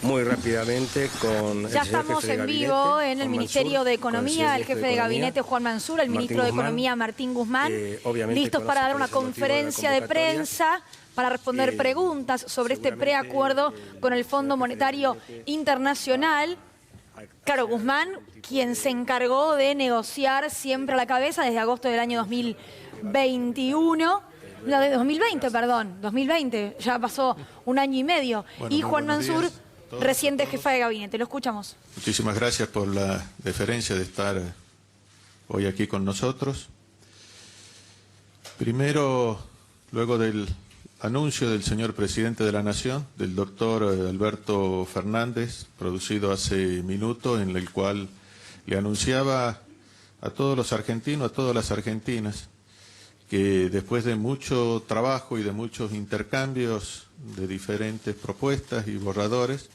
muy rápidamente con Ya estamos en vivo en el Ministerio de Economía, el jefe de gabinete Juan Mansur, el ministro de Economía Martín Guzmán, listos para dar una conferencia de prensa para responder preguntas sobre este preacuerdo con el Fondo Monetario Internacional. Claro, Guzmán, quien se encargó de negociar siempre a la cabeza desde agosto del año 2021, no, de 2020, perdón, 2020, ya pasó un año y medio. Bueno, y Juan Mansur, reciente jefa de gabinete. Lo escuchamos. Muchísimas gracias por la deferencia de estar hoy aquí con nosotros. Primero, luego del anuncio del señor presidente de la Nación, del doctor Alberto Fernández, producido hace minutos, en el cual le anunciaba a todos los argentinos, a todas las argentinas, que después de mucho trabajo y de muchos intercambios de diferentes propuestas y borradores,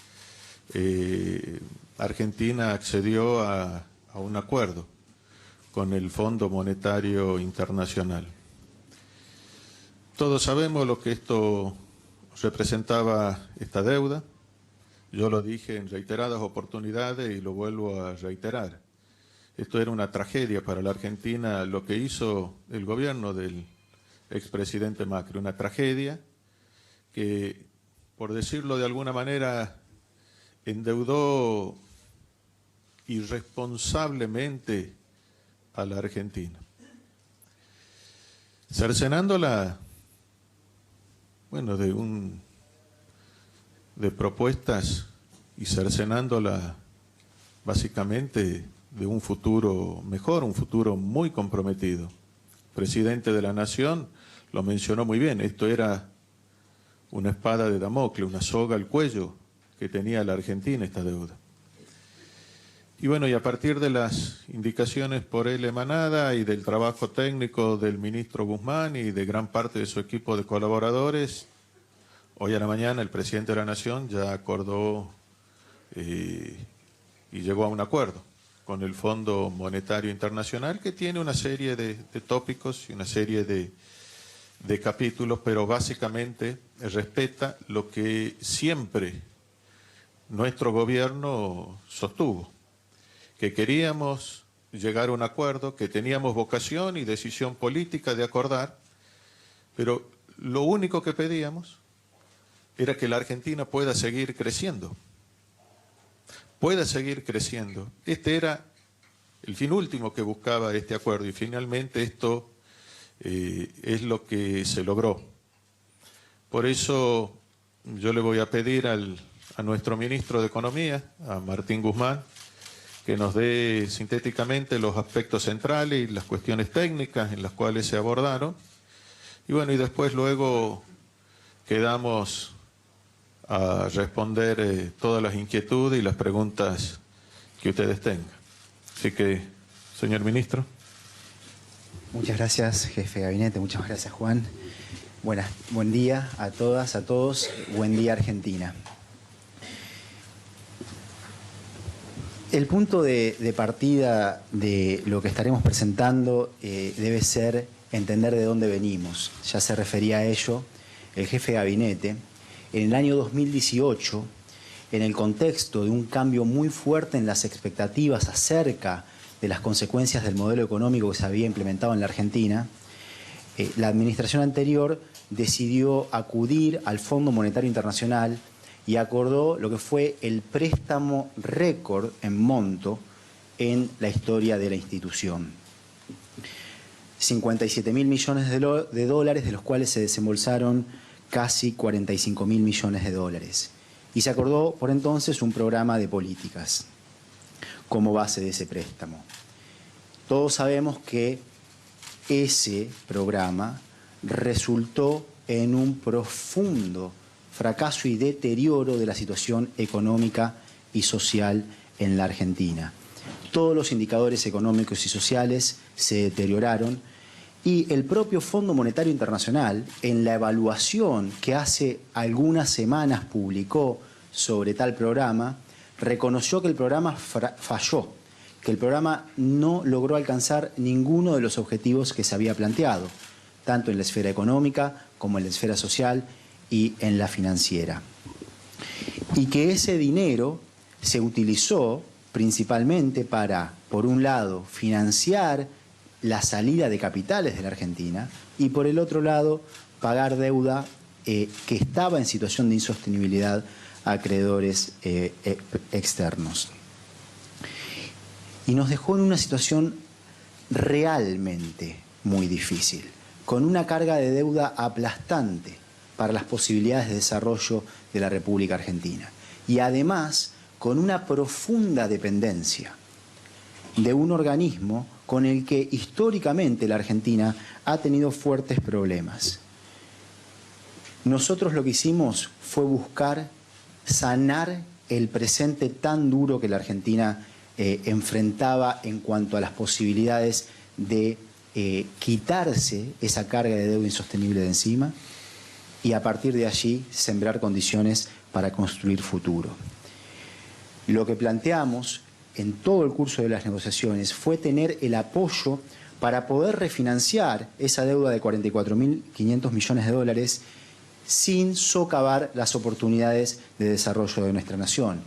Argentina accedió a un acuerdo con el Fondo Monetario Internacional. Todos sabemos lo que esto representaba, esta deuda. Yo lo dije en reiteradas oportunidades y lo vuelvo a reiterar. Esto era una tragedia para la Argentina, lo que hizo el gobierno del expresidente Macri, una tragedia que, por decirlo de alguna manera, endeudó irresponsablemente a la Argentina, cercenándola, bueno, de propuestas y cercenándola básicamente de un futuro mejor, un futuro muy comprometido. El presidente de la Nación lo mencionó muy bien, esto era una espada de Damocles, una soga al cuello que tenía la Argentina, esta deuda. Y bueno, y a partir de las indicaciones por él emanada y del trabajo técnico del ministro Guzmán y de gran parte de su equipo de colaboradores, hoy a la mañana el presidente de la Nación ya acordó y llegó a un acuerdo con el Fondo Monetario Internacional, que tiene una serie de tópicos y una serie de capítulos, pero básicamente respeta lo que siempre nuestro gobierno sostuvo, que queríamos llegar a un acuerdo, que teníamos vocación y decisión política de acordar, pero lo único que pedíamos era que la Argentina pueda seguir creciendo. Pueda seguir creciendo. Este era el fin último que buscaba este acuerdo y finalmente esto es lo que se logró. Por eso yo le voy a pedir a nuestro ministro de Economía, a Martín Guzmán, que nos dé sintéticamente los aspectos centrales y las cuestiones técnicas en las cuales se abordaron. Y bueno, y después luego quedamos a responder todas las inquietudes y las preguntas que ustedes tengan. Así que, señor ministro. Muchas gracias, jefe de gabinete. Muchas gracias, Juan. Buen día a todas, a todos. Buen día, Argentina. El punto de partida de lo que estaremos presentando debe ser entender de dónde venimos. Ya se refería a ello el jefe de gabinete. En el año 2018, en el contexto de un cambio muy fuerte en las expectativas acerca de las consecuencias del modelo económico que se había implementado en la Argentina, la administración anterior decidió acudir al Fondo Monetario Internacional y acordó lo que fue el préstamo récord en monto en la historia de la institución. 57.000 millones de dólares, de los cuales se desembolsaron casi 45.000 millones de dólares. Y se acordó por entonces un programa de políticas como base de ese préstamo. Todos sabemos que ese programa resultó en un profundo fracaso y deterioro de la situación económica y social en la Argentina. Todos los indicadores económicos y sociales se deterioraron y el propio Fondo Monetario Internacional, en la evaluación que hace algunas semanas publicó sobre tal programa, reconoció que el programa falló, que el programa no logró alcanzar ninguno de los objetivos que se había planteado, tanto en la esfera económica como en la esfera social y en la financiera. y que ese dinero se utilizó principalmente para, por un lado, financiar la salida de capitales de la Argentina y, por el otro lado, pagar deuda que estaba en situación de insostenibilidad a acreedores externos. Y nos dejó en una situación realmente muy difícil, con una carga de deuda aplastante para las posibilidades de desarrollo de la República Argentina. Y además, con una profunda dependencia de un organismo con el que históricamente la Argentina ha tenido fuertes problemas. Nosotros lo que hicimos fue buscar sanar el presente tan duro que la Argentina enfrentaba en cuanto a las posibilidades de quitarse esa carga de deuda insostenible de encima y a partir de allí sembrar condiciones para construir futuro. Lo que planteamos en todo el curso de las negociaciones fue tener el apoyo para poder refinanciar esa deuda de 44.500 millones de dólares sin socavar las oportunidades de desarrollo de nuestra nación,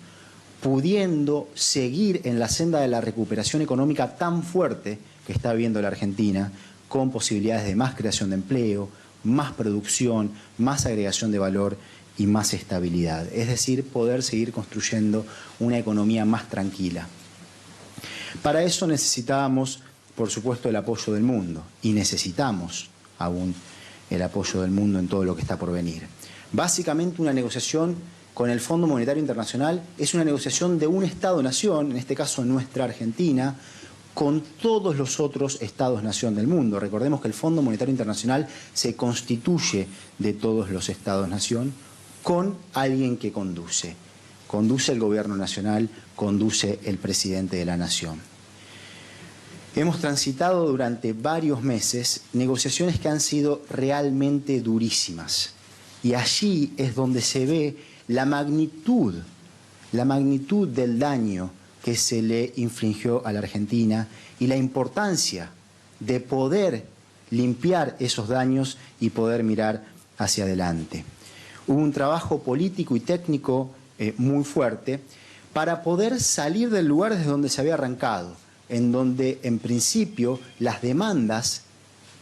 pudiendo seguir en la senda de la recuperación económica tan fuerte que está viviendo la Argentina, con posibilidades de más creación de empleo, más producción, más agregación de valor y más estabilidad. Es decir, poder seguir construyendo una economía más tranquila. Para eso necesitábamos, por supuesto, el apoyo del mundo y necesitamos aún el apoyo del mundo en todo lo que está por venir. Básicamente, una negociación con el Fondo Monetario Internacional es una negociación de un Estado-nación, en este caso nuestra Argentina, con todos los otros Estados-nación del mundo. Recordemos que el Fondo Monetario Internacional se constituye de todos los Estados-nación con alguien que conduce. Conduce el Gobierno Nacional, conduce el Presidente de la Nación. Hemos transitado durante varios meses negociaciones que han sido realmente durísimas. Y allí es donde se ve la magnitud del daño que se le infligió a la Argentina y la importancia de poder limpiar esos daños y poder mirar hacia adelante. Hubo un trabajo político y técnico muy fuerte para poder salir del lugar desde donde se había arrancado, en donde en principio las demandas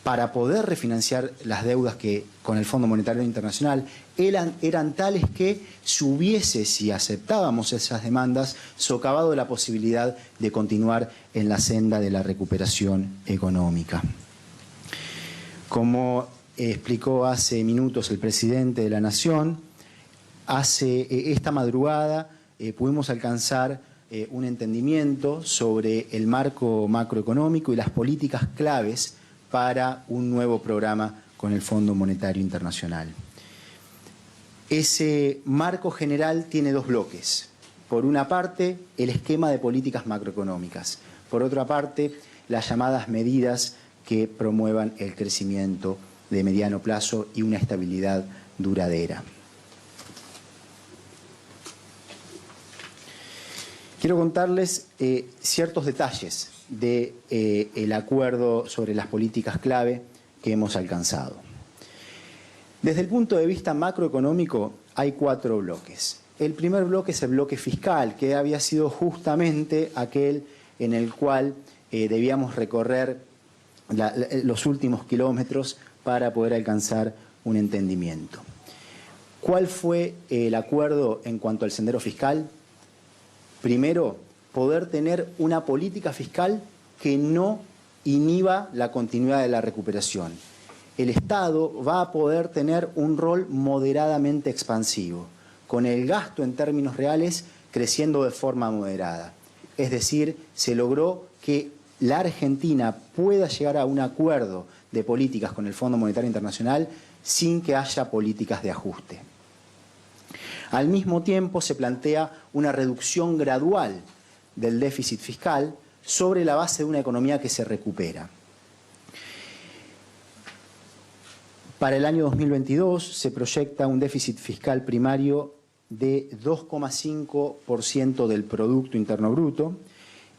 para poder refinanciar las deudas que con el Fondo Monetario Internacional eran tales que si aceptábamos esas demandas, socavado la posibilidad de continuar en la senda de la recuperación económica. Como explicó hace minutos el presidente de la Nación, esta madrugada pudimos alcanzar un entendimiento sobre el marco macroeconómico y las políticas claves para un nuevo programa con el Fondo Monetario Internacional. Ese marco general tiene dos bloques. Por una parte, el esquema de políticas macroeconómicas. Por otra parte, las llamadas medidas que promuevan el crecimiento de mediano plazo y una estabilidad duradera. Quiero contarles ciertos detalles del acuerdo sobre las políticas clave que hemos alcanzado. Desde el punto de vista macroeconómico hay 4 bloques. El primer bloque es el bloque fiscal, que había sido justamente aquel en el cual debíamos recorrer los últimos kilómetros para poder alcanzar un entendimiento. ¿Cuál fue el acuerdo en cuanto al sendero fiscal? Primero, poder tener una política fiscal que no inhiba la continuidad de la recuperación. El Estado va a poder tener un rol moderadamente expansivo, con el gasto en términos reales creciendo de forma moderada. Es decir, se logró que la Argentina pueda llegar a un acuerdo de políticas con el Fondo Monetario Internacional sin que haya políticas de ajuste. Al mismo tiempo se plantea una reducción gradual del déficit fiscal sobre la base de una economía que se recupera. Para el año 2022 se proyecta un déficit fiscal primario de 2,5% del Producto Interno Bruto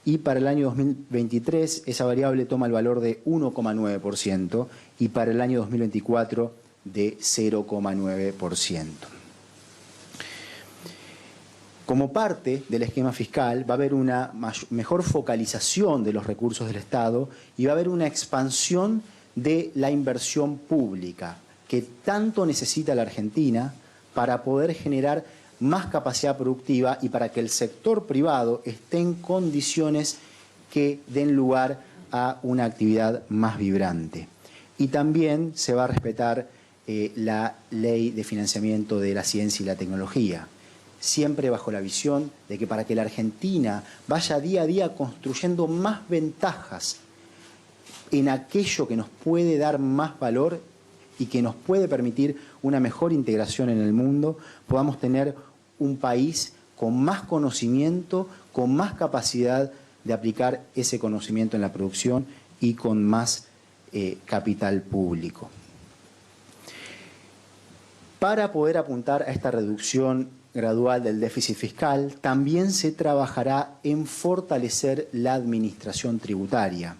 y para el año 2023 esa variable toma el valor de 1,9% y para el año 2024 de 0,9%. Como parte del esquema fiscal va a haber una mejor focalización de los recursos del Estado y va a haber una expansión de la inversión pública que tanto necesita la Argentina para poder generar más capacidad productiva y para que el sector privado esté en condiciones que den lugar a una actividad más vibrante. Y también se va a respetar la ley de financiamiento de la ciencia y la tecnología, siempre bajo la visión de que para que la Argentina vaya día a día construyendo más ventajas en aquello que nos puede dar más valor y que nos puede permitir una mejor integración en el mundo, podamos tener un país con más conocimiento, con más capacidad de aplicar ese conocimiento en la producción y con más capital público. Para poder apuntar a esta reducción gradual del déficit fiscal, también se trabajará en fortalecer la administración tributaria,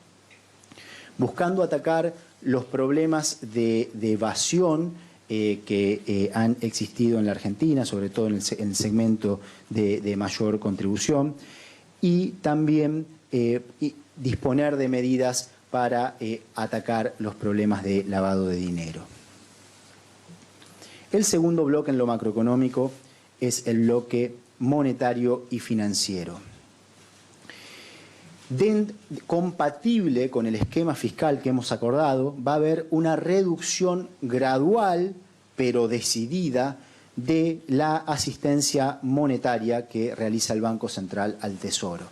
buscando atacar los problemas de evasión que han existido en la Argentina, sobre todo en el segmento de mayor contribución, y también disponer de medidas para atacar los problemas de lavado de dinero. El segundo bloque en lo macroeconómico es el bloque monetario y financiero. Compatible con el esquema fiscal que hemos acordado, va a haber una reducción gradual, pero decidida, de la asistencia monetaria que realiza el Banco Central al Tesoro.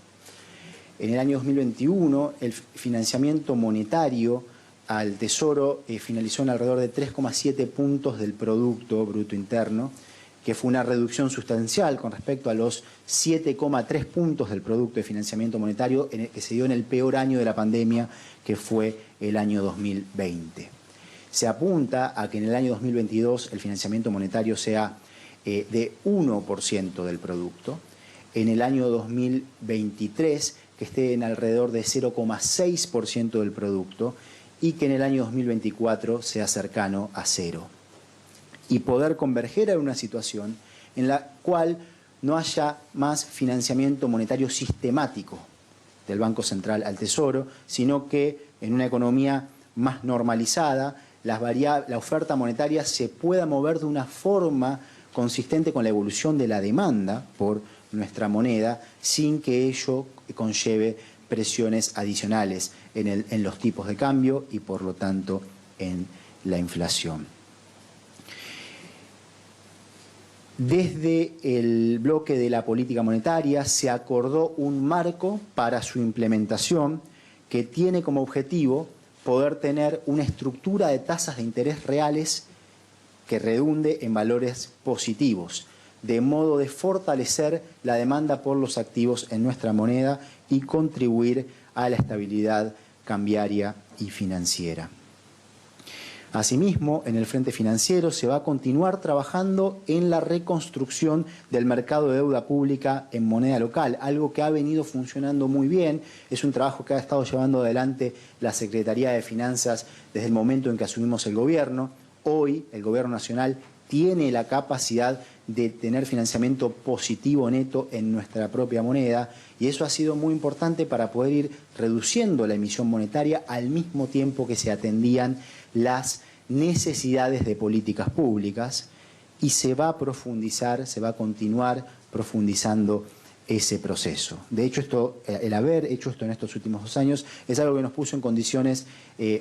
En el año 2021, el financiamiento monetario al Tesoro finalizó en alrededor de 3,7 puntos del Producto Bruto Interno, que fue una reducción sustancial con respecto a los 7,3 puntos del Producto de Financiamiento Monetario que se dio en el peor año de la pandemia, que fue el año 2020. Se apunta a que en el año 2022 el financiamiento monetario sea de 1% del producto, en el año 2023 que esté en alrededor de 0,6% del producto y que en el año 2024 sea cercano a cero. Y poder converger a una situación en la cual no haya más financiamiento monetario sistemático del Banco Central al Tesoro, sino que en una economía más normalizada, la oferta monetaria se pueda mover de una forma consistente con la evolución de la demanda por nuestra moneda, sin que ello conlleve presiones adicionales en los tipos de cambio y por lo tanto en la inflación. Desde el bloque de la política monetaria se acordó un marco para su implementación que tiene como objetivo poder tener una estructura de tasas de interés reales que redunde en valores positivos, de modo de fortalecer la demanda por los activos en nuestra moneda y contribuir a la estabilidad cambiaria y financiera. Asimismo, en el frente financiero se va a continuar trabajando en la reconstrucción del mercado de deuda pública en moneda local, algo que ha venido funcionando muy bien. Es un trabajo que ha estado llevando adelante la Secretaría de Finanzas desde el momento en que asumimos el gobierno. Hoy el Gobierno Nacional tiene la capacidad de tener financiamiento positivo neto en nuestra propia moneda y eso ha sido muy importante para poder ir reduciendo la emisión monetaria al mismo tiempo que se atendían las necesidades de políticas públicas y se va a profundizar, se va a continuar profundizando ese proceso. De hecho, el haber hecho esto en estos últimos 2 años es algo que nos puso en condiciones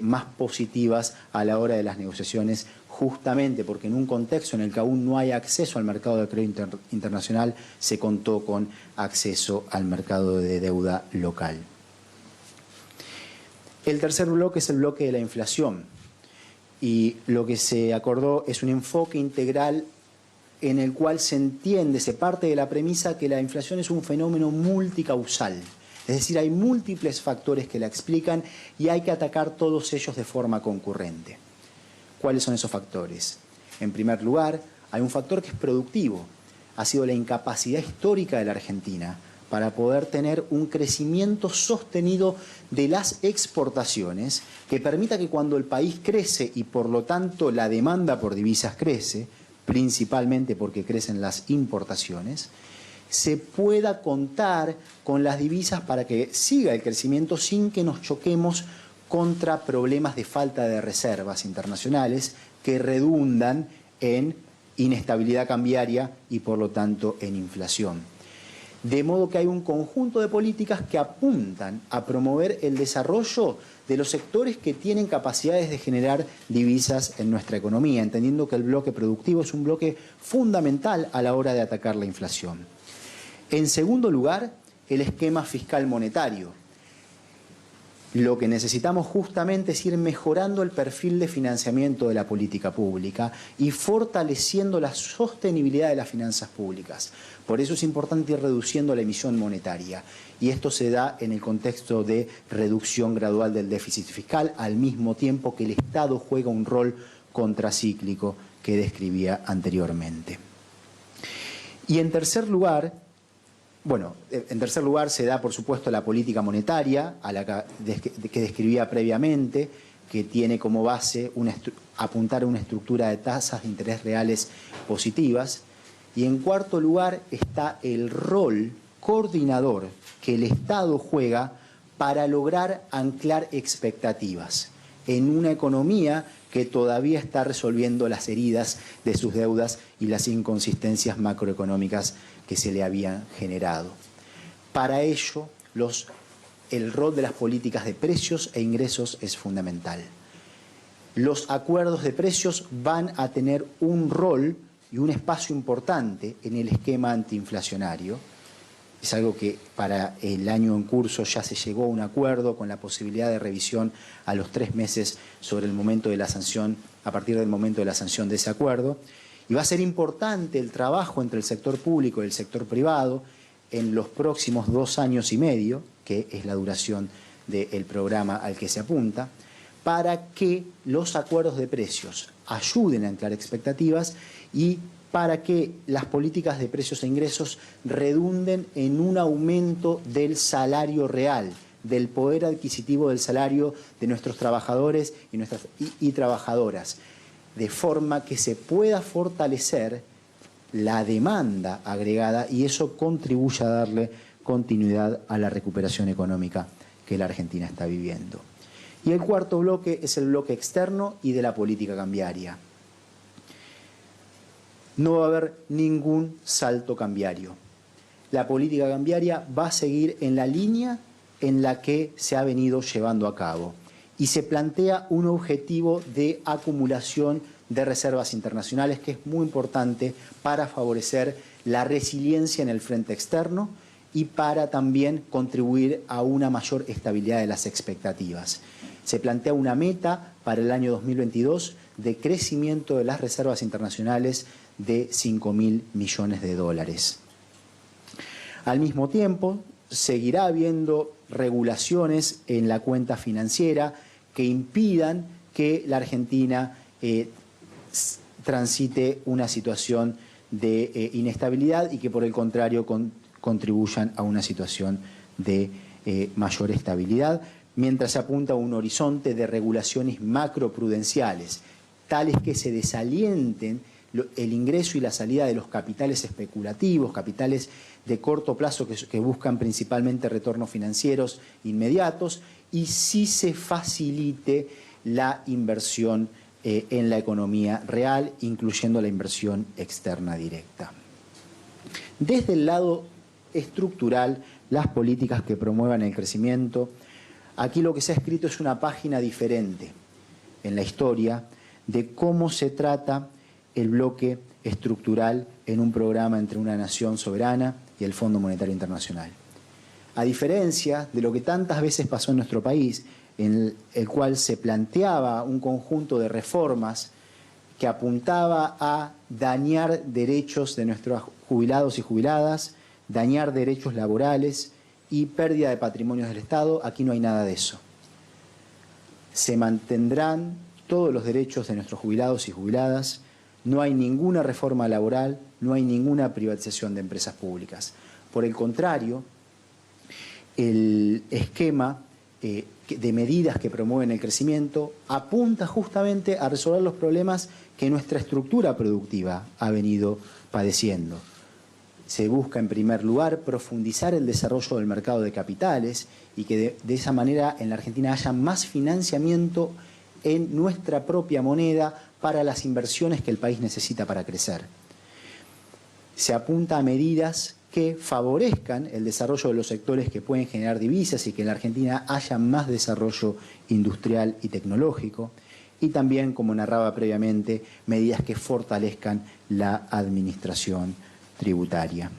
más positivas a la hora de las negociaciones, justamente porque en un contexto en el que aún no hay acceso al mercado de crédito internacional, se contó con acceso al mercado de deuda local. El tercer bloque es el bloque de la inflación y lo que se acordó es un enfoque integral en el cual se entiende, se parte de la premisa que la inflación es un fenómeno multicausal. Es decir, hay múltiples factores que la explican y hay que atacar todos ellos de forma concurrente. ¿Cuáles son esos factores? En primer lugar, hay un factor que es productivo. Ha sido la incapacidad histórica de la Argentina para poder tener un crecimiento sostenido de las exportaciones que permita que cuando el país crece y por lo tanto la demanda por divisas crece, principalmente porque crecen las importaciones, se pueda contar con las divisas para que siga el crecimiento sin que nos choquemos contra problemas de falta de reservas internacionales que redundan en inestabilidad cambiaria y por lo tanto en inflación. De modo que hay un conjunto de políticas que apuntan a promover el desarrollo de los sectores que tienen capacidades de generar divisas en nuestra economía, entendiendo que el bloque productivo es un bloque fundamental a la hora de atacar la inflación. En segundo lugar, el esquema fiscal monetario. Lo que necesitamos justamente es ir mejorando el perfil de financiamiento de la política pública y fortaleciendo la sostenibilidad de las finanzas públicas. Por eso es importante ir reduciendo la emisión monetaria. Y esto se da en el contexto de reducción gradual del déficit fiscal, al mismo tiempo que el Estado juega un rol contracíclico que describía anteriormente. Y en tercer lugar, se da, por supuesto, la política monetaria, que describía previamente, que tiene como base apuntar a una estructura de tasas de interés reales positivas. Y en cuarto lugar está el rol coordinador que el Estado juega para lograr anclar expectativas en una economía que todavía está resolviendo las heridas de sus deudas y las inconsistencias macroeconómicas que se le habían generado. Para ello, el rol de las políticas de precios e ingresos es fundamental. Los acuerdos de precios van a tener un rol y un espacio importante en el esquema antiinflacionario. Es algo que para el año en curso ya se llegó a un acuerdo con la posibilidad de revisión a los 3 meses sobre el momento de la sanción, a partir del momento de la sanción de ese acuerdo. Y va a ser importante el trabajo entre el sector público y el sector privado en los próximos 2 años y medio, que es la duración del programa al que se apunta, para que los acuerdos de precios ayuden a anclar expectativas y para que las políticas de precios e ingresos redunden en un aumento del salario real, del poder adquisitivo del salario de nuestros trabajadores y trabajadoras, de forma que se pueda fortalecer la demanda agregada y eso contribuya a darle continuidad a la recuperación económica que la Argentina está viviendo. Y el cuarto bloque es el bloque externo y de la política cambiaria. No va a haber ningún salto cambiario. La política cambiaria va a seguir en la línea en la que se ha venido llevando a cabo y se plantea un objetivo de acumulación de reservas internacionales que es muy importante para favorecer la resiliencia en el frente externo y para también contribuir a una mayor estabilidad de las expectativas. Se plantea una meta para el año 2022 de crecimiento de las reservas internacionales de 5.000 millones de dólares. Al mismo tiempo, seguirá habiendo regulaciones en la cuenta financiera que impidan que la Argentina transite una situación de inestabilidad y que por el contrario contribuyan a una situación de mayor estabilidad, mientras se apunta a un horizonte de regulaciones macroprudenciales, tales que se desalienten el ingreso y la salida de los capitales especulativos, capitales de corto plazo que buscan principalmente retornos financieros inmediatos, y sí se facilite la inversión en la economía real, incluyendo la inversión externa directa. Desde el lado estructural, las políticas que promuevan el crecimiento, aquí lo que se ha escrito es una página diferente en la historia de cómo se trata el bloque estructural en un programa entre una nación soberana y el Fondo Monetario Internacional. A diferencia de lo que tantas veces pasó en nuestro país, en el cual se planteaba un conjunto de reformas que apuntaba a dañar derechos de nuestros jubilados y jubiladas, dañar derechos laborales y pérdida de patrimonios del Estado, aquí no hay nada de eso. Se mantendrán todos los derechos de nuestros jubilados y jubiladas, no hay ninguna reforma laboral, no hay ninguna privatización de empresas públicas. Por el contrario, el esquema de medidas que promueven el crecimiento apunta justamente a resolver los problemas que nuestra estructura productiva ha venido padeciendo. Se busca, en primer lugar, profundizar el desarrollo del mercado de capitales y que de esa manera en la Argentina haya más financiamiento en nuestra propia moneda para las inversiones que el país necesita para crecer. Se apunta a medidas que favorezcan el desarrollo de los sectores que pueden generar divisas y que en la Argentina haya más desarrollo industrial y tecnológico. Y también, como narraba previamente, medidas que fortalezcan la administración tributaria.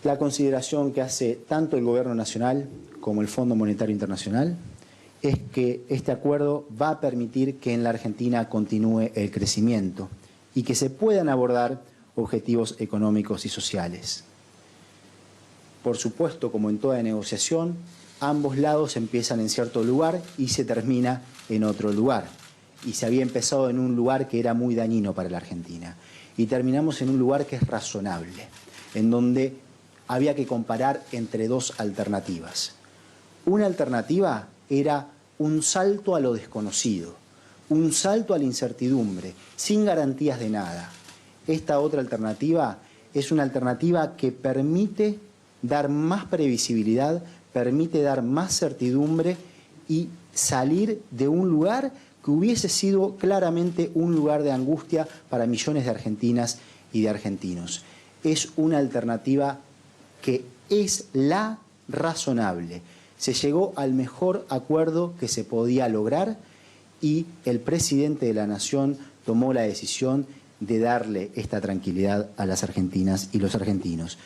La consideración que hace tanto el Gobierno Nacional como el Fondo Monetario Internacional es que este acuerdo va a permitir que en la Argentina continúe el crecimiento y que se puedan abordar objetivos económicos y sociales. Por supuesto, como en toda negociación, ambos lados empiezan en cierto lugar y se termina en otro lugar. Y se había empezado en un lugar que era muy dañino para la Argentina. Y terminamos en un lugar que es razonable, en donde había que comparar entre dos alternativas. Una alternativa era un salto a lo desconocido, un salto a la incertidumbre, sin garantías de nada. Esta otra alternativa es una alternativa que permite dar más previsibilidad, permite dar más certidumbre y salir de un lugar que hubiese sido claramente un lugar de angustia para millones de argentinas y de argentinos. Es una alternativa que es la razonable. Se llegó al mejor acuerdo que se podía lograr y el presidente de la Nación tomó la decisión de darle esta tranquilidad a las argentinas y los argentinos.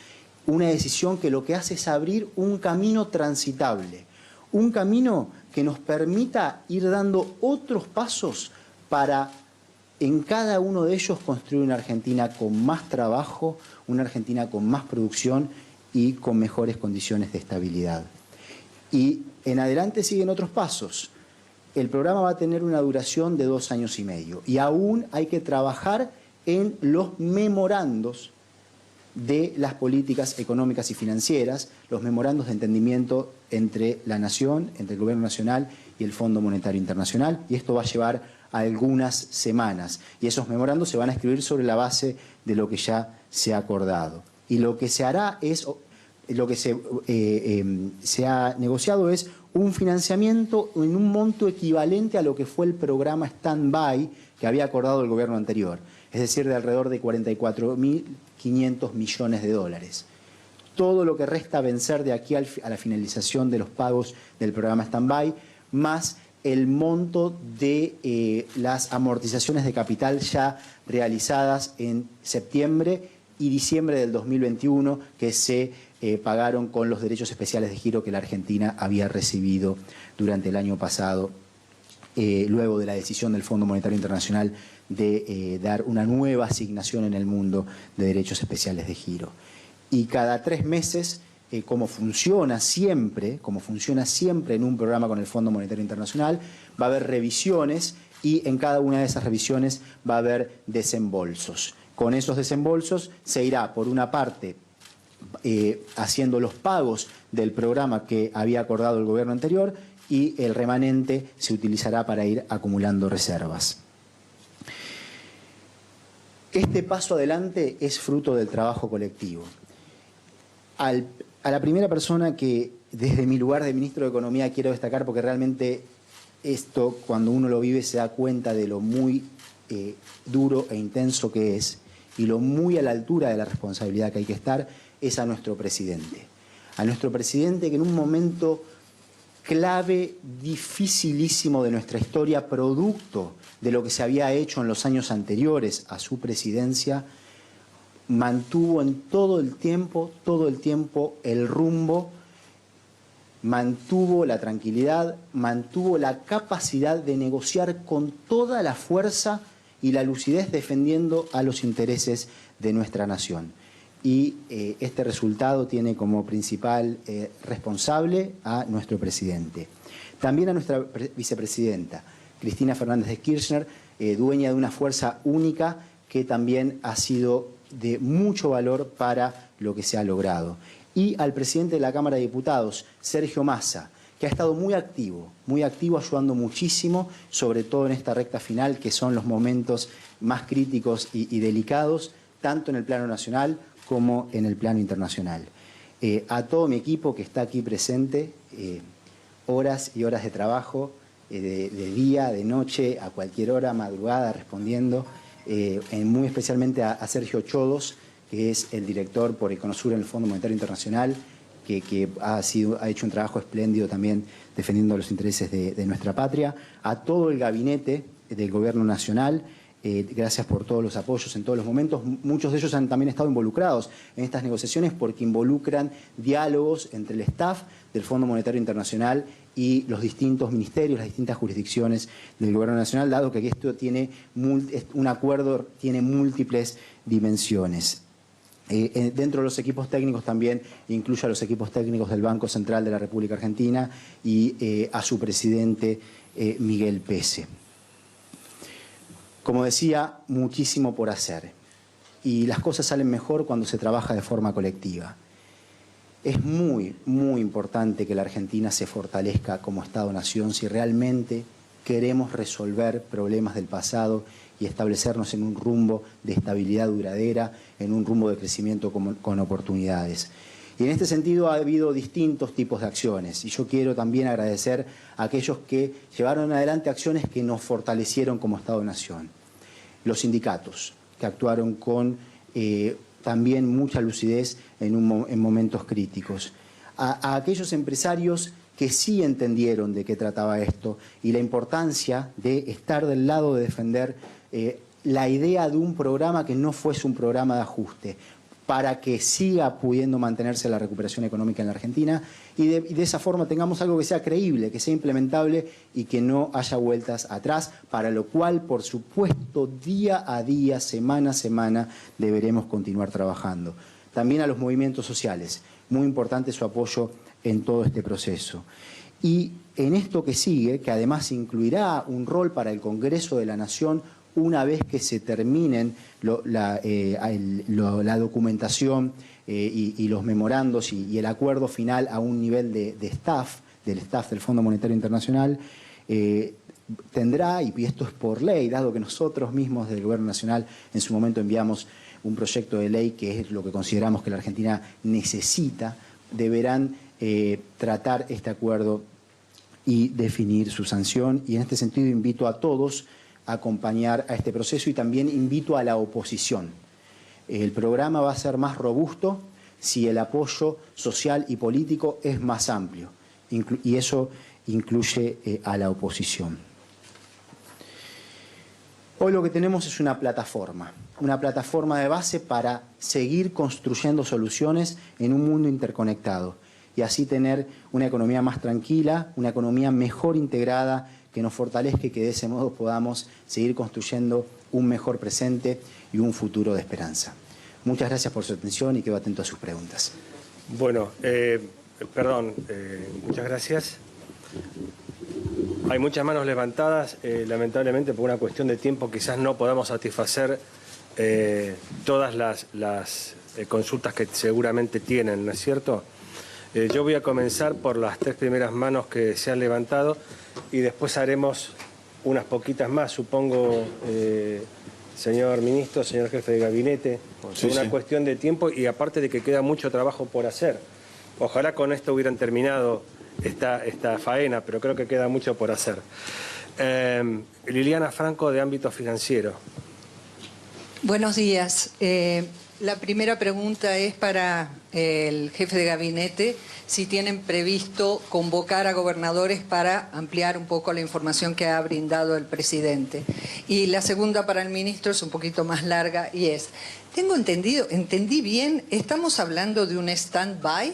Una decisión que lo que hace es abrir un camino transitable, un camino que nos permita ir dando otros pasos para en cada uno de ellos construir una Argentina con más trabajo, una Argentina con más producción y con mejores condiciones de estabilidad. Y en adelante siguen otros pasos. El programa va a tener una duración de 2 años y medio y aún hay que trabajar en los memorandos de las políticas económicas y financieras, los memorandos de entendimiento entre la Nación, entre el Gobierno Nacional y el Fondo Monetario Internacional, y esto va a llevar algunas semanas. Y esos memorandos se van a escribir sobre la base de lo que ya se ha acordado. Y lo que se hará es, lo que se ha negociado es un financiamiento en un monto equivalente a lo que fue el programa Stand-by que había acordado el gobierno anterior, es decir, de alrededor de 44.500 millones de dólares. Todo lo que resta vencer de aquí a la finalización de los pagos del programa Stand-by, más el monto de las amortizaciones de capital ya realizadas en septiembre y diciembre del 2021, que se pagaron con los derechos especiales de giro que la Argentina había recibido durante el año pasado, luego de la decisión del Fondo Monetario Internacional de dar una nueva asignación en el mundo de derechos especiales de giro. Y cada 3 meses, como funciona siempre en un programa con el Fondo Monetario Internacional, va a haber revisiones y en cada una de esas revisiones va a haber desembolsos. Con esos desembolsos se irá, por una parte, haciendo los pagos del programa que había acordado el gobierno anterior y el remanente se utilizará para ir acumulando reservas. Este paso adelante es fruto del trabajo colectivo. A la primera persona que desde mi lugar de ministro de Economía quiero destacar, porque realmente esto cuando uno lo vive se da cuenta de lo muy duro e intenso que es y lo muy a la altura de la responsabilidad que hay que estar, es a nuestro presidente. A nuestro presidente que en un momento clave, dificilísimo de nuestra historia, producto de lo que se había hecho en los años anteriores a su presidencia, mantuvo en todo el tiempo el rumbo, mantuvo la tranquilidad, mantuvo la capacidad de negociar con toda la fuerza y la lucidez defendiendo a los intereses de nuestra nación. Y este resultado tiene como principal responsable a nuestro presidente. También a nuestra vicepresidenta, Cristina Fernández de Kirchner, dueña de una fuerza única que también ha sido de mucho valor para lo que se ha logrado. Y al presidente de la Cámara de Diputados, Sergio Massa, que ha estado muy activo ayudando muchísimo, sobre todo en esta recta final, que son los momentos más críticos y delicados, tanto en el plano nacional como en el plano internacional. A todo mi equipo que está aquí presente, horas y horas de trabajo, de día, de noche, a cualquier hora, madrugada, respondiendo, muy especialmente a Sergio Chodos, que es el director por Econosur en el Fondo Monetario Internacional, que ha hecho un trabajo espléndido también defendiendo los intereses de nuestra patria, a todo el gabinete del Gobierno Nacional. Gracias por todos los apoyos en todos los momentos. Muchos de ellos han también estado involucrados en estas negociaciones porque involucran diálogos entre el staff del Fondo Monetario Internacional y los distintos ministerios, las distintas jurisdicciones del Gobierno Nacional, dado que esto tiene un acuerdo, tiene múltiples dimensiones. Dentro de los equipos técnicos también incluye a los equipos técnicos del Banco Central de la República Argentina y a su presidente Miguel Pese. Como decía, muchísimo por hacer y las cosas salen mejor cuando se trabaja de forma colectiva. Es muy importante que la Argentina se fortalezca como Estado-nación si realmente queremos resolver problemas del pasado y establecernos en un rumbo de estabilidad duradera, en un rumbo de crecimiento con oportunidades. Y en este sentido ha habido distintos tipos de acciones y yo quiero también agradecer a aquellos que llevaron adelante acciones que nos fortalecieron como Estado-nación. Los sindicatos, que actuaron con también mucha lucidez en momentos críticos. A aquellos empresarios que sí entendieron de qué trataba esto y la importancia de estar del lado de defender la idea de un programa que no fuese un programa de ajuste, para que siga pudiendo mantenerse la recuperación económica en la Argentina y de esa forma tengamos algo que sea creíble, que sea implementable y que no haya vueltas atrás, para lo cual, por supuesto, día a día, semana a semana, deberemos continuar trabajando. También a los movimientos sociales, muy importante su apoyo en todo este proceso. Y en esto que sigue, que además incluirá un rol para el Congreso de la Nación una vez que se terminen la documentación y los memorandos y el acuerdo final a un nivel del staff del Fondo Monetario Internacional, tendrá, y esto es por ley, dado que nosotros mismos del Gobierno Nacional en su momento enviamos un proyecto de ley que es lo que consideramos que la Argentina necesita, deberán tratar este acuerdo y definir su sanción. Y en este sentido invito a todos a acompañar a este proceso y también invito a la oposición. El programa va a ser más robusto si el apoyo social y político es más amplio, y eso incluye a la oposición. Hoy lo que tenemos es una plataforma de base para seguir construyendo soluciones en un mundo interconectado y así tener una economía más tranquila, una economía mejor integrada, que nos fortalezca y que de ese modo podamos seguir construyendo un mejor presente y un futuro de esperanza. Muchas gracias por su atención y quedo atento a sus preguntas. Bueno, muchas gracias. Hay muchas manos levantadas, lamentablemente por una cuestión de tiempo quizás no podamos satisfacer todas las consultas que seguramente tienen, ¿no es cierto? Yo voy a comenzar por las 3 primeras manos que se han levantado y después haremos unas poquitas más, supongo, señor ministro, señor jefe de gabinete, por una cuestión de tiempo y aparte de que queda mucho trabajo por hacer. Ojalá con esto hubieran terminado esta faena, pero creo que queda mucho por hacer. Liliana Franco, de Ámbito Financiero. Buenos días. La primera pregunta es para el jefe de gabinete, si tienen previsto convocar a gobernadores para ampliar un poco la información que ha brindado el presidente. Y la segunda para el ministro es un poquito más larga y es, entendí bien, estamos hablando de un stand-by.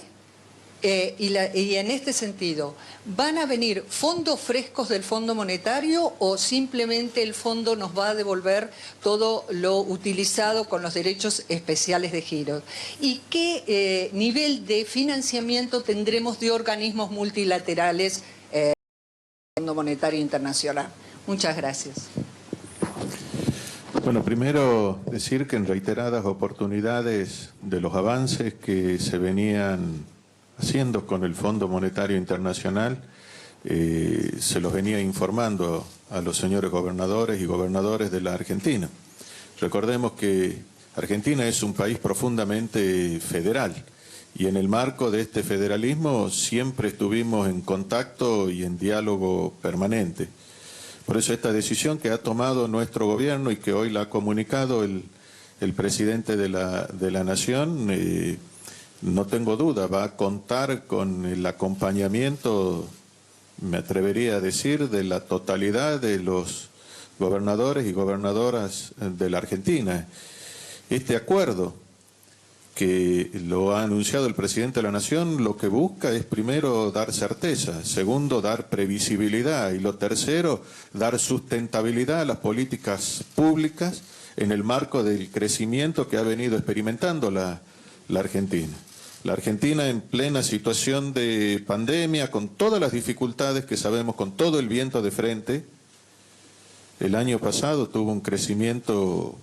Y en este sentido, ¿van a venir fondos frescos del Fondo Monetario o simplemente el fondo nos va a devolver todo lo utilizado con los derechos especiales de giro? ¿Y qué nivel de financiamiento tendremos de organismos multilaterales del Fondo Monetario Internacional? Muchas gracias. Bueno, primero decir que en reiteradas oportunidades de los avances que se venían haciendo con el Fondo Monetario Internacional, se los venía informando a los señores gobernadores y gobernadores de la Argentina. Recordemos que Argentina es un país profundamente federal y en el marco de este federalismo siempre estuvimos en contacto y en diálogo permanente. Por eso esta decisión que ha tomado nuestro gobierno y que hoy la ha comunicado el presidente de la Nación, no tengo duda, va a contar con el acompañamiento, me atrevería a decir, de la totalidad de los gobernadores y gobernadoras de la Argentina. Este acuerdo que lo ha anunciado el presidente de la Nación, lo que busca es primero dar certeza, segundo dar previsibilidad y lo tercero dar sustentabilidad a las políticas públicas en el marco del crecimiento que ha venido experimentando la Argentina. La Argentina en plena situación de pandemia, con todas las dificultades que sabemos, con todo el viento de frente, el año pasado tuvo un crecimiento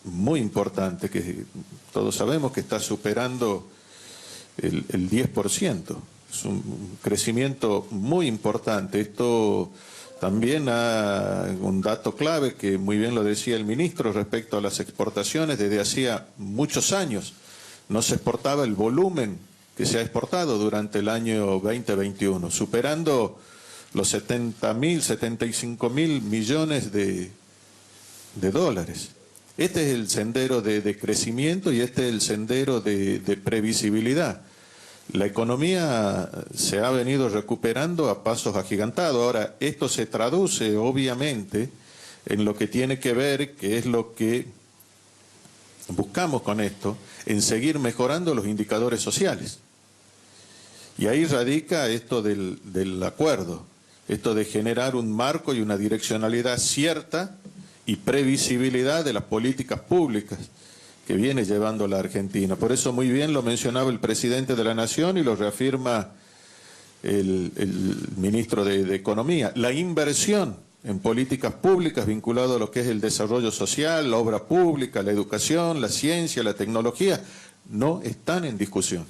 muy importante, que todos sabemos que está superando el 10%. Es un crecimiento muy importante. Esto también un dato clave que muy bien lo decía el ministro respecto a las exportaciones. Desde hacía muchos años no se exportaba el volumen que se ha exportado durante el año 2021, superando los 75 mil millones de dólares. Este es el sendero de crecimiento y este es el sendero de previsibilidad. La economía se ha venido recuperando a pasos agigantados. Ahora, esto se traduce obviamente en lo que tiene que ver, que es lo que buscamos con esto, en seguir mejorando los indicadores sociales. Y ahí radica esto del acuerdo, esto de generar un marco y una direccionalidad cierta y previsibilidad de las políticas públicas que viene llevando la Argentina. Por eso muy bien lo mencionaba el presidente de la Nación y lo reafirma el ministro de Economía. La inversión en políticas públicas vinculado a lo que es el desarrollo social, la obra pública, la educación, la ciencia, la tecnología, no están en discusión.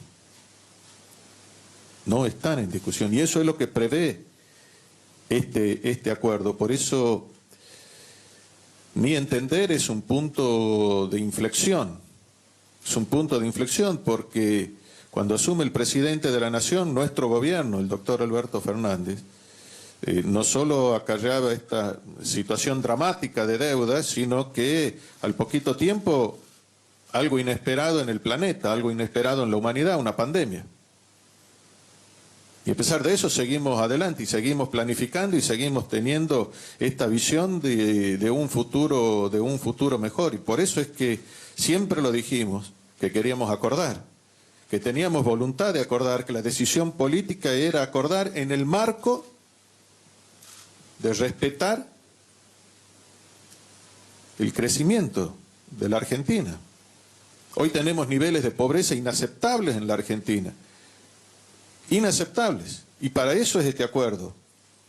No están en discusión. Y eso es lo que prevé este acuerdo. Por eso, mi entender es un punto de inflexión. Es un punto de inflexión porque cuando asume el presidente de la Nación, nuestro gobierno, el doctor Alberto Fernández, no solo acarreaba esta situación dramática de deuda, sino que al poquito tiempo algo inesperado en el planeta, algo inesperado en la humanidad, una pandemia. Y a pesar de eso seguimos adelante y seguimos planificando y seguimos teniendo esta visión de un futuro mejor. Y por eso es que siempre lo dijimos, que queríamos acordar, que teníamos voluntad de acordar, que la decisión política era acordar en el marco de respetar el crecimiento de la Argentina. Hoy tenemos niveles de pobreza inaceptables en la Argentina. Inaceptables. Y para eso es este acuerdo,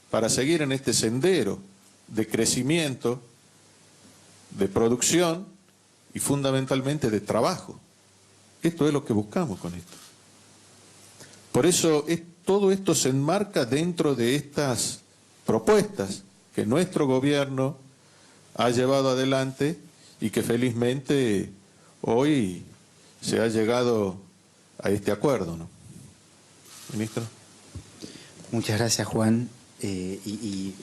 para seguir en este sendero de crecimiento, de producción y fundamentalmente de trabajo. Esto es lo que buscamos con esto. Por eso todo esto se enmarca dentro de estas propuestas que nuestro gobierno ha llevado adelante y que felizmente hoy se ha llegado a este acuerdo, ¿no? Ministro. Muchas gracias, Juan. Y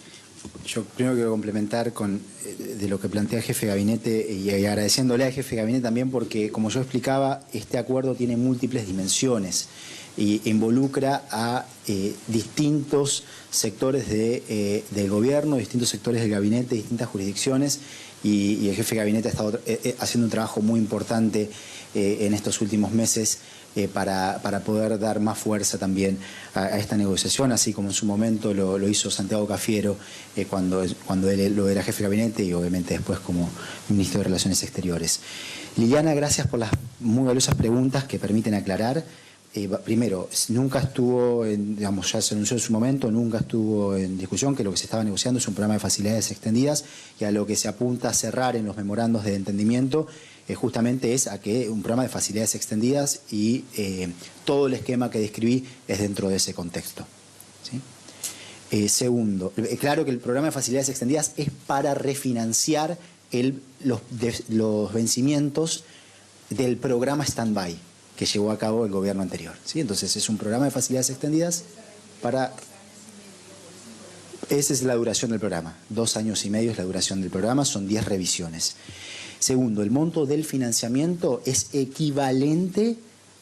yo primero quiero complementar de lo que plantea el jefe de gabinete y agradeciéndole al jefe de gabinete también porque, como yo explicaba, este acuerdo tiene múltiples dimensiones e involucra a distintos sectores del gobierno, distintos sectores del gabinete, distintas jurisdicciones y el jefe de gabinete ha estado haciendo un trabajo muy importante en estos últimos meses para poder dar más fuerza también a esta negociación, así como en su momento lo hizo Santiago Cafiero cuando él lo era jefe de gabinete y obviamente después como ministro de Relaciones Exteriores. Liliana, gracias por las muy valiosas preguntas que permiten aclarar. primero, nunca estuvo, digamos, ya se anunció en su momento, nunca estuvo en discusión, que lo que se estaba negociando es un programa de facilidades extendidas, y a lo que se apunta a cerrar en los memorandos de entendimiento justamente es a que un programa de facilidades extendidas y todo el esquema que describí es dentro de ese contexto, ¿sí? Segundo, claro que el programa de facilidades extendidas es para refinanciar los vencimientos del programa stand-by que llevó a cabo el gobierno anterior, ¿sí? Entonces es un programa de facilidades extendidas para... Esa es la duración del programa, 2 años y medio es la duración del programa, son 10 revisiones. Segundo, el monto del financiamiento es equivalente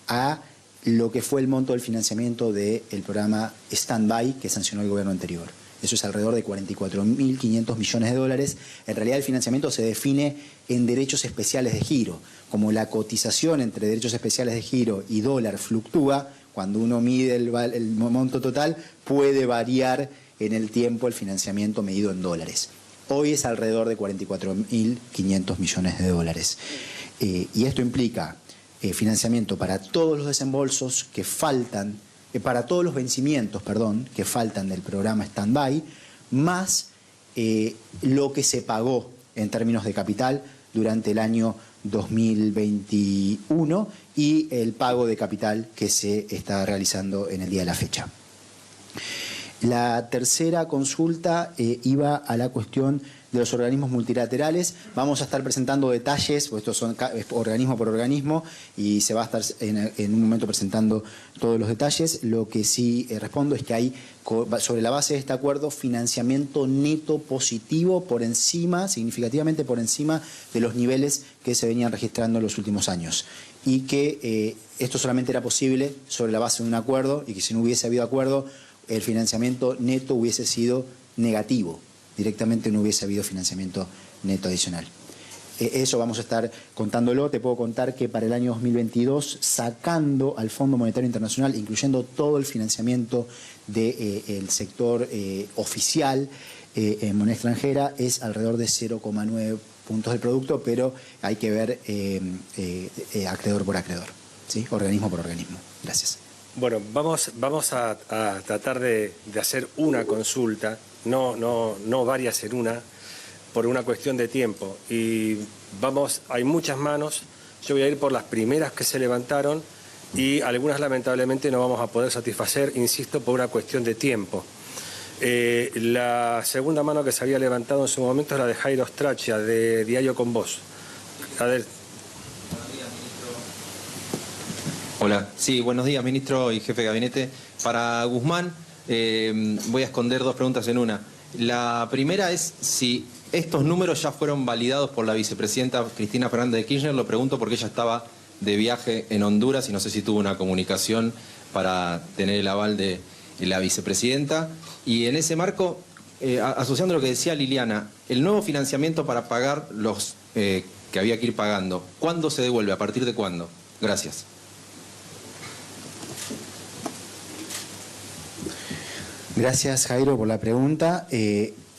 a lo que fue el monto del financiamiento del programa stand-by que sancionó el gobierno anterior. Eso es alrededor de 44.500 millones de dólares. En realidad el financiamiento se define en derechos especiales de giro. Como la cotización entre derechos especiales de giro y dólar fluctúa, cuando uno mide el monto total, puede variar en el tiempo el financiamiento medido en dólares. Hoy es alrededor de 44.500 millones de dólares. Y esto implica financiamiento para todos los desembolsos que faltan, para todos los vencimientos, que faltan del programa stand-by, más lo que se pagó en términos de capital durante el año 2021 y el pago de capital que se está realizando en el día de la fecha. La tercera consulta iba a la cuestión de los organismos multilaterales. Vamos a estar presentando detalles, porque estos son organismo por organismo, y se va a estar en un momento presentando todos los detalles. Lo que sí respondo es que hay, sobre la base de este acuerdo, financiamiento neto positivo por encima, significativamente por encima de los niveles que se venían registrando en los últimos años. Y que esto solamente era posible sobre la base de un acuerdo, y que si no hubiese habido acuerdo, el financiamiento neto hubiese sido negativo. Directamente no hubiese habido financiamiento neto adicional. Eso vamos a estar contándolo. Te puedo contar que para el año 2022, sacando al Fondo Monetario Internacional, incluyendo todo el financiamiento del sector oficial en moneda extranjera, es alrededor de 0,9 puntos del producto, pero hay que ver acreedor por acreedor, ¿sí? Organismo por organismo. Gracias. Bueno, vamos a tratar de hacer una consulta, no varias en una, por una cuestión de tiempo. Y hay muchas manos, yo voy a ir por las primeras que se levantaron y algunas lamentablemente no vamos a poder satisfacer, insisto, por una cuestión de tiempo. La segunda mano que se había levantado en su momento es la de Jairo Straccia, de Diario con Vos. A ver. Hola, sí, buenos días, ministro y jefe de gabinete. Para Guzmán, voy a esconder 2 preguntas en una. La primera es si estos números ya fueron validados por la vicepresidenta Cristina Fernández de Kirchner. Lo pregunto porque ella estaba de viaje en Honduras y no sé si tuvo una comunicación para tener el aval de la vicepresidenta. Y en ese marco, asociando lo que decía Liliana, el nuevo financiamiento para pagar los que había que ir pagando, ¿cuándo se devuelve? ¿A partir de cuándo? Gracias. Gracias, Jairo, por la pregunta.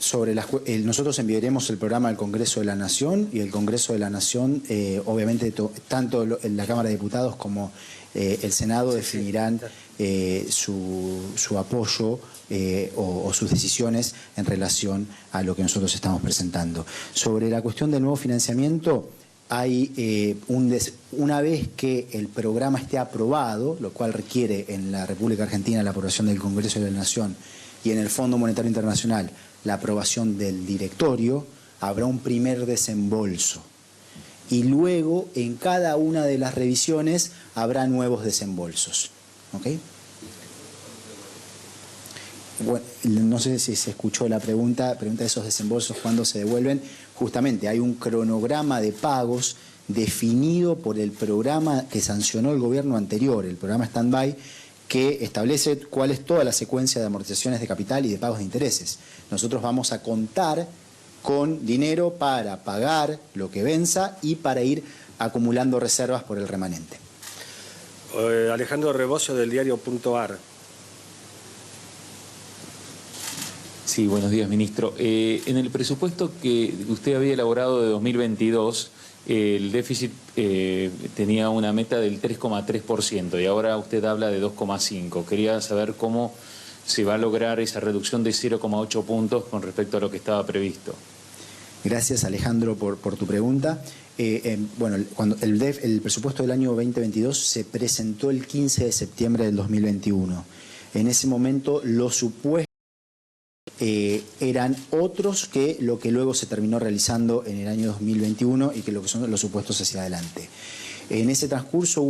Nosotros enviaremos el programa al Congreso de la Nación, y el Congreso de la Nación, obviamente, tanto la Cámara de Diputados como el Senado definirán su apoyo o sus decisiones en relación a lo que nosotros estamos presentando. Sobre la cuestión del nuevo financiamiento, hay una vez que el programa esté aprobado, lo cual requiere en la República Argentina la aprobación del Congreso de la Nación y en el Fondo Monetario Internacional la aprobación del directorio, habrá un primer desembolso. Y luego en cada una de las revisiones habrá nuevos desembolsos. ¿Ok? Bueno, no sé si se escuchó la pregunta de esos desembolsos, ¿cuándo se devuelven? Justamente hay un cronograma de pagos definido por el programa que sancionó el gobierno anterior, el programa Stand-by, que establece cuál es toda la secuencia de amortizaciones de capital y de pagos de intereses. Nosotros vamos a contar con dinero para pagar lo que venza y para ir acumulando reservas por el remanente. Alejandro Rebocio, del diario.ar. Sí, buenos días, ministro. En el presupuesto que usted había elaborado de 2022, el déficit tenía una meta del 3,3% y ahora usted habla de 2,5%. Quería saber cómo se va a lograr esa reducción de 0,8 puntos con respecto a lo que estaba previsto. Gracias, Alejandro, por tu pregunta. Bueno, cuando el presupuesto del año 2022 se presentó el 15 de septiembre del 2021. En ese momento los supuestos eran otros que lo que luego se terminó realizando en el año 2021 y que lo que son los supuestos hacia adelante. En ese transcurso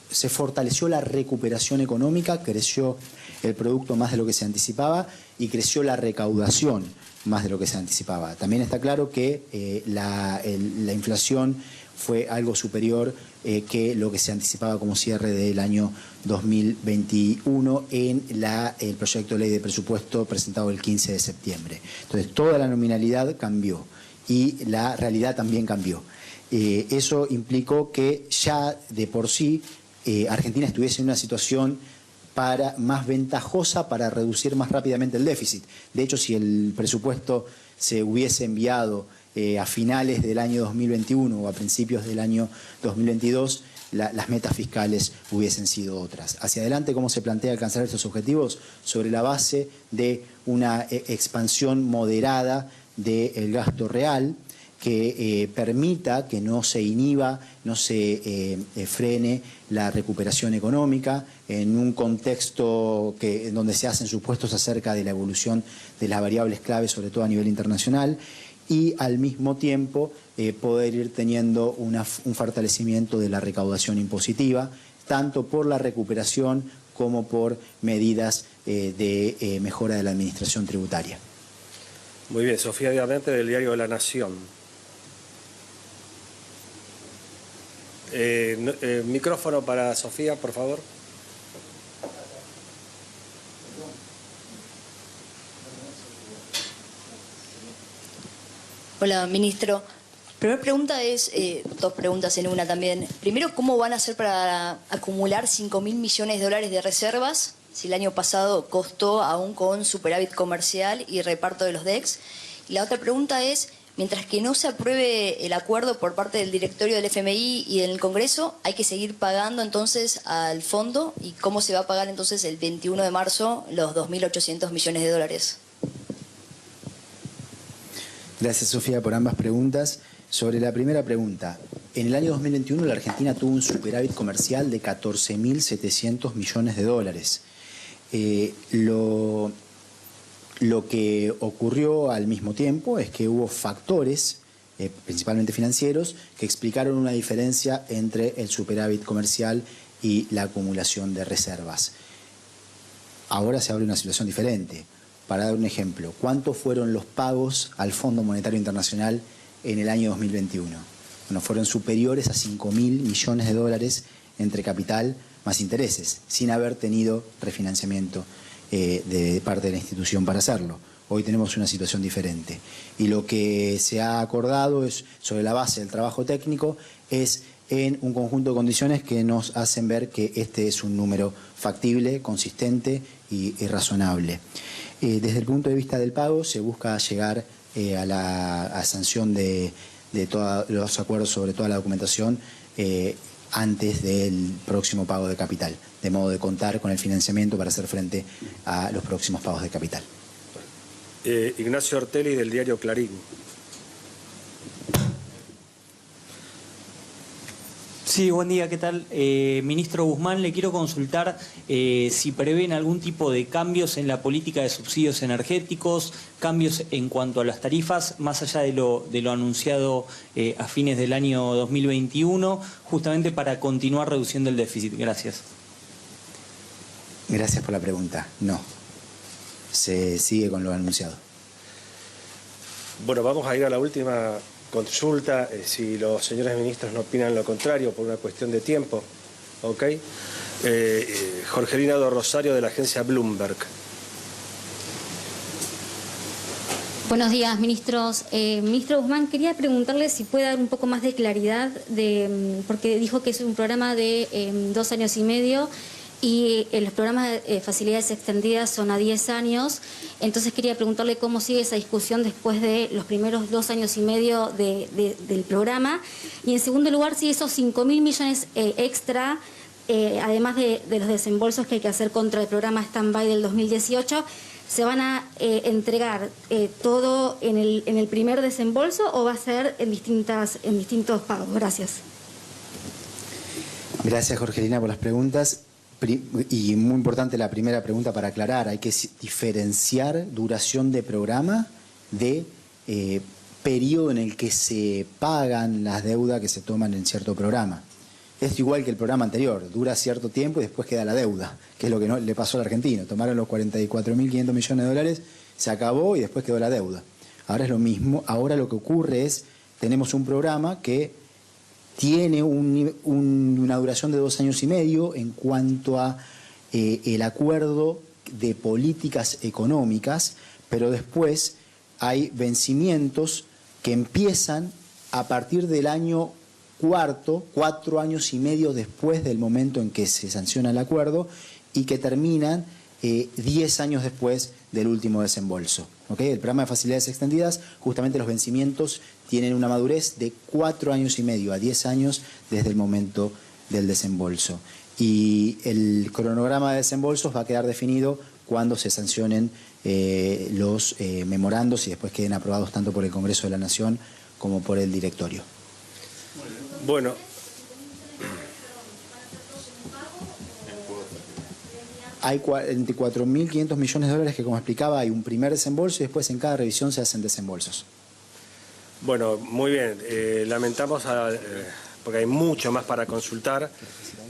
se fortaleció la recuperación económica, creció el producto más de lo que se anticipaba y creció la recaudación más de lo que se anticipaba. También está claro que la inflación fue algo superior que lo que se anticipaba como cierre del año 2021 en el proyecto de ley de presupuesto presentado el 15 de septiembre. Entonces, toda la nominalidad cambió y la realidad también cambió. Eso implicó que ya de por sí Argentina estuviese en una situación más ventajosa para reducir más rápidamente el déficit. De hecho, si el presupuesto se hubiese enviado a finales del año 2021 o a principios del año 2022, las metas fiscales hubiesen sido otras. Hacia adelante, ¿cómo se plantea alcanzar estos objetivos? Sobre la base de una expansión moderada del gasto real, que permita que no se inhiba, no se frene la recuperación económica en un contexto en donde se hacen supuestos acerca de la evolución de las variables claves, sobre todo a nivel internacional, y al mismo tiempo poder ir teniendo un fortalecimiento de la recaudación impositiva, tanto por la recuperación como por medidas de mejora de la administración tributaria. Muy bien, Sofía Diamante, del diario La Nación. Micrófono para Sofía, por favor. Hola, ministro. Primera pregunta es, dos preguntas en una también. Primero, ¿cómo van a hacer para acumular 5.000 millones de dólares de reservas si el año pasado costó aún con superávit comercial y reparto de los DEX? Y la otra pregunta es, mientras que no se apruebe el acuerdo por parte del directorio del FMI y del Congreso, ¿hay que seguir pagando entonces al fondo? ¿Y cómo se va a pagar entonces el 21 de marzo los 2.800 millones de dólares? Gracias, Sofía, por ambas preguntas. Sobre la primera pregunta, en el año 2021 la Argentina tuvo un superávit comercial de 14.700 millones de dólares. Lo que ocurrió al mismo tiempo es que hubo factores, principalmente financieros, que explicaron una diferencia entre el superávit comercial y la acumulación de reservas. Ahora se abre una situación diferente. Para dar un ejemplo, ¿cuántos fueron los pagos al Fondo Monetario Internacional en el año 2021? Bueno, fueron superiores a 5.000 millones de dólares entre capital más intereses, sin haber tenido refinanciamiento de parte de la institución para hacerlo. Hoy tenemos una situación diferente. Y lo que se ha acordado es, sobre la base del trabajo técnico, es en un conjunto de condiciones que nos hacen ver que este es un número factible, consistente y razonable. Desde el punto de vista del pago, se busca llegar a la sanción de todos los acuerdos sobre toda la documentación antes del próximo pago de capital, de modo de contar con el financiamiento para hacer frente a los próximos pagos de capital. Ignacio Ortelli, del diario Clarín. Sí, buen día, ¿qué tal? Ministro Guzmán, le quiero consultar si prevén algún tipo de cambios en la política de subsidios energéticos, cambios en cuanto a las tarifas, más allá de lo anunciado a fines del año 2021, justamente para continuar reduciendo el déficit. Gracias. Gracias por la pregunta. No, se sigue con lo anunciado. Bueno, vamos a ir a la última consulta, si los señores ministros no opinan lo contrario por una cuestión de tiempo. ¿Ok? Jorgelina do Rosario, de la agencia Bloomberg. Buenos días, ministros. Ministro Guzmán, quería preguntarle si puede dar un poco más de claridad, porque dijo que es un programa de 2 años y medio. y los programas de facilidades extendidas son a 10 años. Entonces quería preguntarle cómo sigue esa discusión después de los primeros 2 años y medio del programa. Y en segundo lugar, si esos 5.000 millones extra, además de los desembolsos que hay que hacer contra el programa Stand-by del 2018, ¿se van a entregar todo en el primer desembolso o va a ser en distintos pagos? Gracias. Gracias, Jorgelina, por las preguntas. Y muy importante la primera pregunta para aclarar. Hay que diferenciar duración de programa de periodo en el que se pagan las deudas que se toman en cierto programa. Es igual que el programa anterior, dura cierto tiempo y después queda la deuda, que es lo que no le pasó al argentino. Tomaron los 44.500 millones de dólares, se acabó y después quedó la deuda. Ahora es lo mismo. Ahora lo que ocurre es, tenemos un programa que tiene una duración de 2 años y medio en cuanto a el acuerdo de políticas económicas, pero después hay vencimientos que empiezan a partir del año cuarto, 4 años y medio después del momento en que se sanciona el acuerdo, y que terminan 10 años después del último desembolso. ¿Okay? El programa de facilidades extendidas, justamente los vencimientos tienen una madurez de 4 años y medio a 10 años desde el momento del desembolso. Y el cronograma de desembolsos va a quedar definido cuando se sancionen los memorandos y después queden aprobados tanto por el Congreso de la Nación como por el directorio. Bueno. Hay 44.500 millones de dólares que, como explicaba, hay un primer desembolso y después en cada revisión se hacen desembolsos. Bueno, muy bien. Lamentamos porque hay mucho más para consultar,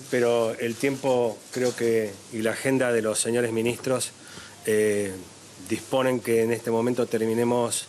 pero el tiempo creo que y la agenda de los señores ministros disponen que en este momento terminemos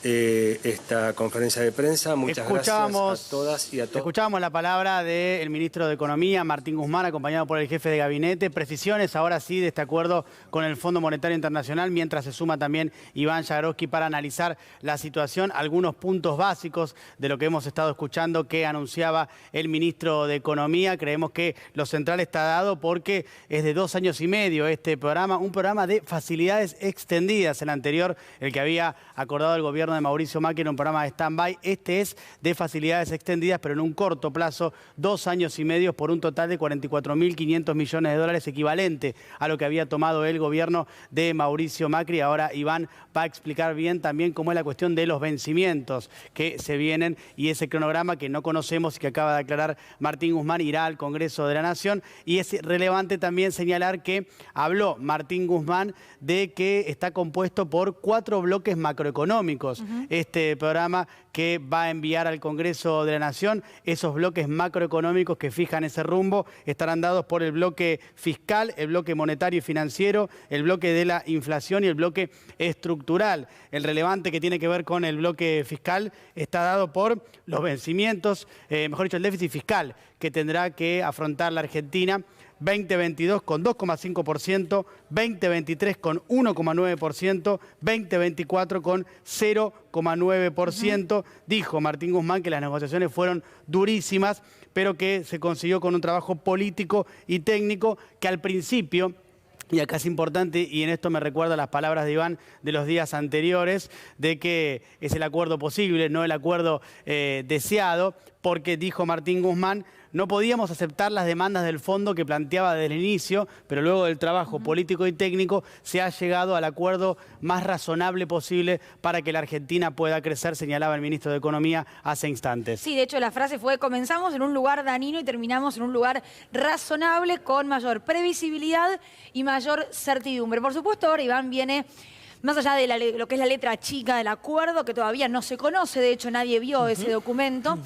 esta conferencia de prensa. Muchas gracias a todas y a todos. Escuchábamos la palabra del ministro de Economía, Martín Guzmán, acompañado por el jefe de gabinete. Precisiones ahora sí de este acuerdo con el Fondo Monetario Internacional, mientras se suma también Iván Jagroski para analizar la situación. Algunos puntos básicos de lo que hemos estado escuchando que anunciaba el ministro de Economía. Creemos que lo central está dado porque es de 2 años y medio este programa, un programa de facilidades extendidas. El anterior, el que había acordado el gobierno de Mauricio Macri, en un programa de stand-by. Este es de facilidades extendidas, pero en un corto plazo, 2 años y medio, por un total de 44.500 millones de dólares, equivalente a lo que había tomado el gobierno de Mauricio Macri. Ahora Iván va a explicar bien también cómo es la cuestión de los vencimientos que se vienen y ese cronograma que no conocemos y que acaba de aclarar Martín Guzmán irá al Congreso de la Nación. Y es relevante también señalar que habló Martín Guzmán de que está compuesto por 4 bloques macroeconómicos. Este programa que va a enviar al Congreso de la Nación, esos bloques macroeconómicos que fijan ese rumbo estarán dados por el bloque fiscal, el bloque monetario y financiero, el bloque de la inflación y el bloque estructural. El relevante que tiene que ver con el bloque fiscal está dado por los vencimientos, mejor dicho, el déficit fiscal que tendrá que afrontar la Argentina. 2022 con 2,5%, 2023 con 1,9%, 2024 con 0,9%. Dijo Martín Guzmán que las negociaciones fueron durísimas, pero que se consiguió con un trabajo político y técnico que al principio, y acá es importante, y en esto me recuerda las palabras de Iván de los días anteriores, de que es el acuerdo posible, no el acuerdo deseado, porque dijo Martín Guzmán, no podíamos aceptar las demandas del fondo que planteaba desde el inicio, pero luego del trabajo político y técnico se ha llegado al acuerdo más razonable posible para que la Argentina pueda crecer, señalaba el ministro de Economía hace instantes. Sí, de hecho la frase fue, comenzamos en un lugar dañino y terminamos en un lugar razonable con mayor previsibilidad y mayor certidumbre. Por supuesto, ahora Iván viene más allá de lo que es la letra chica del acuerdo, que todavía no se conoce, de hecho nadie vio ese documento,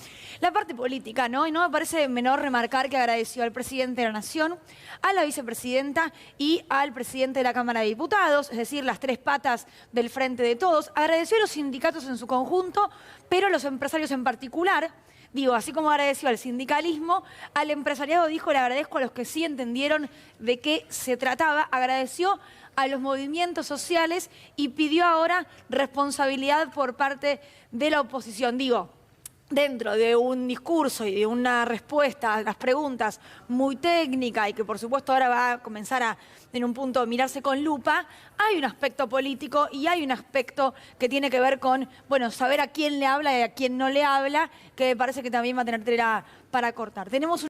la parte política, ¿no? Y no me parece menor remarcar que agradeció al presidente de la Nación, a la vicepresidenta y al presidente de la Cámara de Diputados, es decir, las 3 patas del Frente de Todos. Agradeció a los sindicatos en su conjunto, pero a los empresarios en particular. Digo, así como agradeció al sindicalismo, al empresariado dijo, le agradezco a los que sí entendieron de qué se trataba, agradeció a los movimientos sociales y pidió ahora responsabilidad por parte de la oposición. Digo, dentro de un discurso y de una respuesta a las preguntas muy técnica y que por supuesto ahora va a comenzar a, en un punto, mirarse con lupa, hay un aspecto político y hay un aspecto que tiene que ver con, bueno, saber a quién le habla y a quién no le habla, que me parece que también va a tener tela para cortar. Tenemos